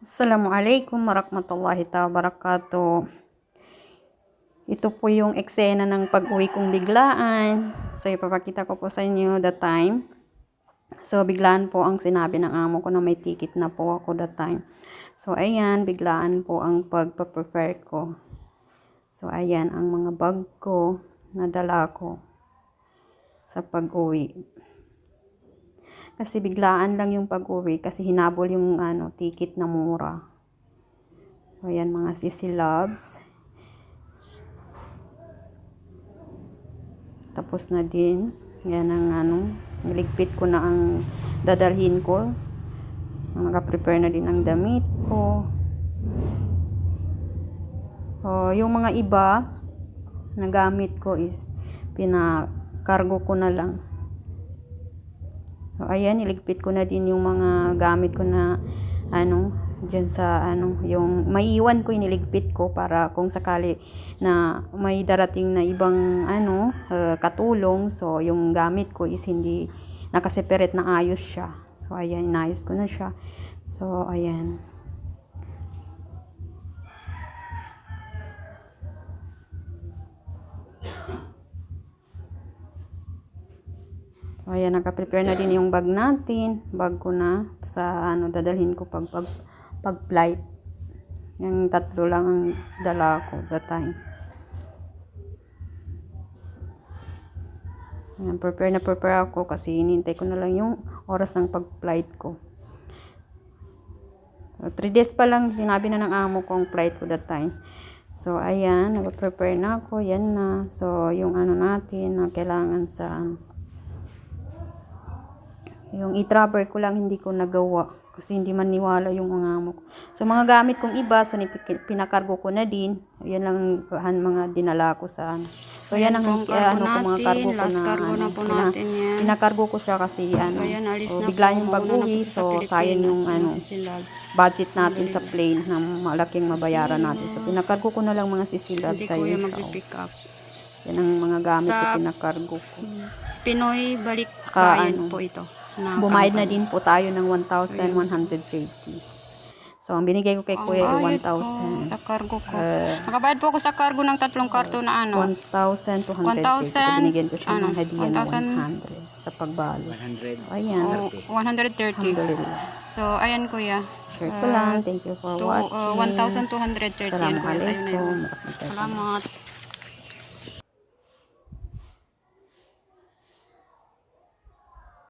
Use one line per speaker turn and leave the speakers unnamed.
Assalamualaikum warahmatullahi wabarakatuh. Ito po yung eksena ng pag-uwi kong biglaan. So, ipapakita ko po sa inyo the time. So, biglaan po ang sinabi ng amo ko na may ticket na po ako that time. So, ayan, biglaan po ang pagpa-prepare ko. So, ayan, ang mga bag ko na dala ko sa pag-uwi. Kasi biglaan lang yung pag-uwi kasi hinabol yung ticket na mura. So, ayan mga sisi loves. Tapos na din. Yan ang niligpit ko na ang dadalhin ko. Naka-prepare na din ang damit ko. So, yung mga iba na gamit ko is pinakargo ko na lang. So, ayan, niligpit ko na din yung mga gamit ko na dyan sa yung maiiwan ko, iniligpit ko para kung sakali na may darating na ibang katulong. So, yung gamit ko is hindi nakaseparate na ayos siya. So, ayan, inayos ko na siya. So, ayan. So, ayan, naka-prepare na din yung bag natin. Bag ko na sa dadalhin ko pag-flight. Yung 3 lang ang dala ko that time. Ayan, prepare ako kasi hinintay ko na lang yung oras ng pag-flight ko. So, 3 days pa lang sinabi na ng amo ko ang flight ko that time. So, ayan, nag-prepare na ako. Yan na. So, yung natin na kailangan sa yung i-trapper ko lang hindi ko nagawa kasi hindi maniwala yung mga amo ko. So, mga gamit kong iba, so pinakargo ko na din. Yan lang mga dinala ko sa So, yan ang mga kargo ko na pinakargo ko siya kasi bigla yung pag-uwi. So, sayang yung budget natin sa plane na malaking mabayaran natin. So, pinakargo ko na lang mga sisilad sa iyo. Yan ang mga gamit ko pinakargo ko.
Pinoy balik bayan po ito.
Bumayad na din po tayo ng 1,130. So, ang binigay ko kay Kuya ay 1,000.
Sa cargo ko. Nakabayad po ako sa cargo ng 3 karton na
1,230. Binigyan ko siya ng hadiah na 100 sa pagbalo. So, ayan.
130. So, ayan Kuya.
Share ko lang. Thank you for watching.
1,230 yan Kuya sa iyo na yun.
Assalamualaikum.
Salamat.